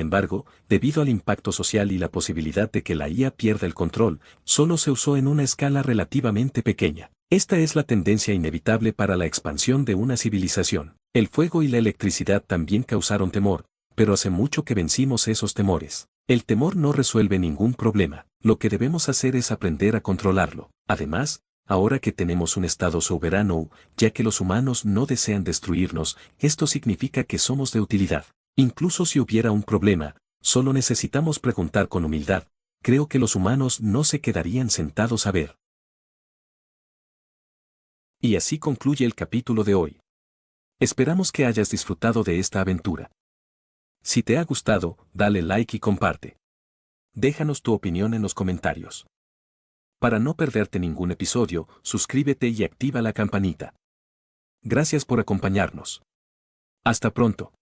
embargo, debido al impacto social y la posibilidad de que la IA pierda el control, solo se usó en una escala relativamente pequeña. Esta es la tendencia inevitable para la expansión de una civilización. El fuego y la electricidad también causaron temor, pero hace mucho que vencimos esos temores. El temor no resuelve ningún problema. Lo que debemos hacer es aprender a controlarlo. Además, ahora que tenemos un estado soberano, ya que los humanos no desean destruirnos, esto significa que somos de utilidad. Incluso si hubiera un problema, solo necesitamos preguntar con humildad. Creo que los humanos no se quedarían sentados a ver. Y así concluye el capítulo de hoy. Esperamos que hayas disfrutado de esta aventura. Si te ha gustado, dale like y comparte. Déjanos tu opinión en los comentarios. Para no perderte ningún episodio, suscríbete y activa la campanita. Gracias por acompañarnos. Hasta pronto.